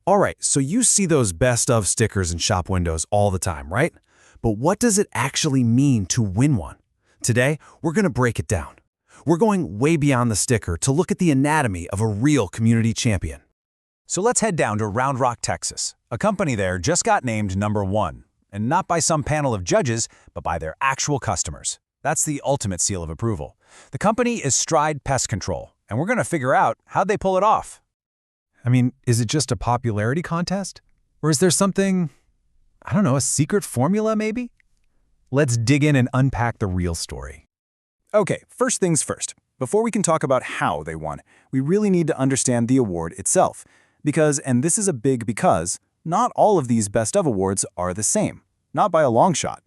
All right, so you see those best of stickers in shop windows all the time, right? But what does it actually mean to win one? Today, we're going to break it down. We're going way beyond the sticker to look at the anatomy of a real community champion. So let's head down to Round Rock, Texas. A company there just got named #1, and not by some panel of judges, but by their actual customers. That's the ultimate seal of approval. The company is Stride Pest Control, and we're going to figure out how'd they pull it off. I mean, is it just a popularity contest? Or is there something, I don't know, a secret formula maybe? Let's dig in and unpack the real story. Okay, first things first. Before we can talk about how they won, we really need to understand the award itself. Because, and this is a big because, not all of these Best of awards are the same. Not by a long shot.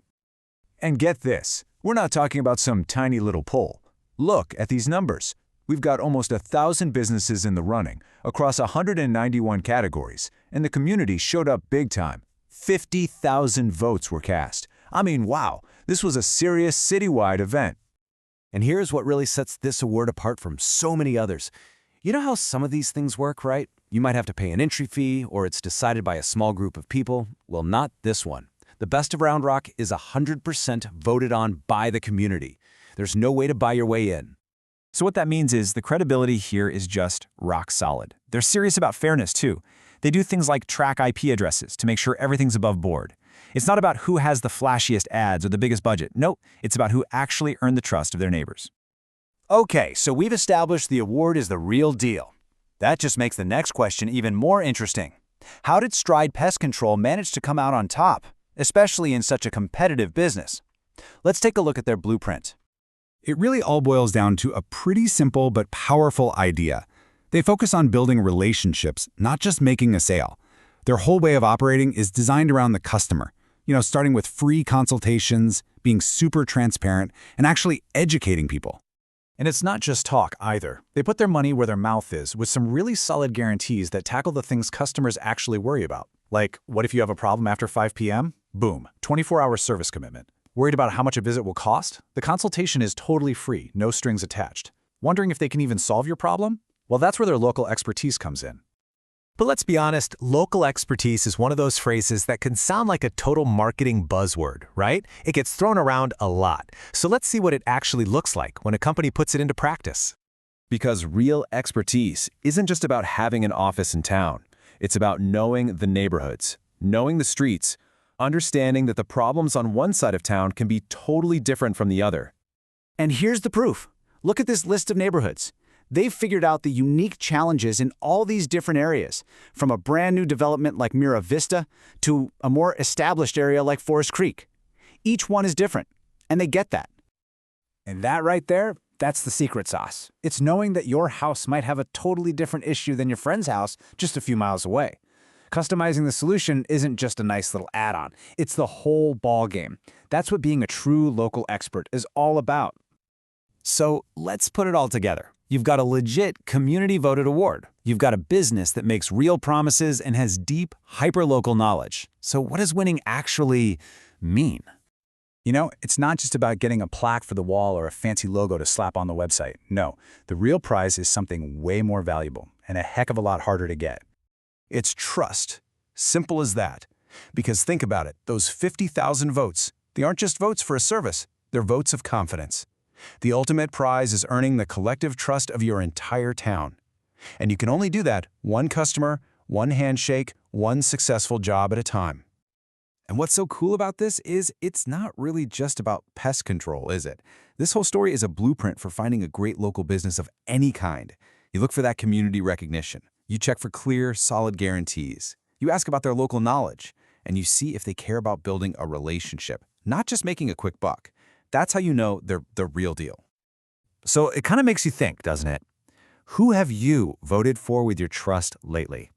And get this, we're not talking about some tiny little poll. Look at these numbers. We've got almost 1,000 businesses in the running, across 191 categories, and the community showed up big time. 50,000 votes were cast. I mean, wow, this was a serious citywide event. And here's what really sets this award apart from so many others. You know how some of these things work, right? You might have to pay an entry fee, or it's decided by a small group of people. Well, not this one. The Best of Round Rock is 100% voted on by the community. There's no way to buy your way in. So what that means is the credibility here is just rock solid. They're serious about fairness, too. They do things like track IP addresses to make sure everything's above board. It's not about who has the flashiest ads or the biggest budget. Nope, it's about who actually earned the trust of their neighbors. Okay, so we've established the award is the real deal. That just makes the next question even more interesting. How did Stride Pest Control manage to come out on top, especially in such a competitive business? Let's take a look at their blueprint. It really all boils down to a pretty simple but powerful idea. They focus on building relationships, not just making a sale. Their whole way of operating is designed around the customer. Starting with free consultations, being super transparent, and actually educating people. And it's not just talk either. They put their money where their mouth is with some really solid guarantees that tackle the things customers actually worry about. Like, what if you have a problem after 5 p.m.? Boom, 24-hour service commitment. Worried about how much a visit will cost? The consultation is totally free, no strings attached. Wondering if they can even solve your problem? Well, that's where their local expertise comes in. But let's be honest, local expertise is one of those phrases that can sound like a total marketing buzzword, right? It gets thrown around a lot. So let's see what it actually looks like when a company puts it into practice. Because real expertise isn't just about having an office in town. It's about knowing the neighborhoods, knowing the streets, understanding that the problems on one side of town can be totally different from the other. And here's the proof. Look at this list of neighborhoods. They've figured out the unique challenges in all these different areas, from a brand new development like Mira Vista to a more established area like Forest Creek. Each one is different, and they get that. And that right there, that's the secret sauce. It's knowing that your house might have a totally different issue than your friend's house just a few miles away. Customizing the solution isn't just a nice little add-on. It's the whole ballgame. That's what being a true local expert is all about. So let's put it all together. You've got a legit community-voted award. You've got a business that makes real promises and has deep, hyper-local knowledge. So what does winning actually mean? It's not just about getting a plaque for the wall or a fancy logo to slap on the website. No, the real prize is something way more valuable and a heck of a lot harder to get. It's trust. Simple as that. Because think about it, those 50,000 votes, they aren't just votes for a service, they're votes of confidence. The ultimate prize is earning the collective trust of your entire town. And you can only do that one customer, one handshake, one successful job at a time. And what's so cool about this is it's not really just about pest control, is it? This whole story is a blueprint for finding a great local business of any kind. You look for that community recognition. You check for clear, solid guarantees. You ask about their local knowledge, and you see if they care about building a relationship, not just making a quick buck. That's how you know they're the real deal. So it kind of makes you think, doesn't it? Who have you voted for with your trust lately?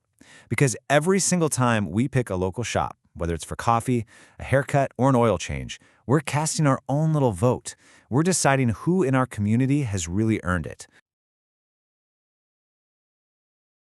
Because every single time we pick a local shop, whether it's for coffee, a haircut, or an oil change, we're casting our own little vote. We're deciding who in our community has really earned it.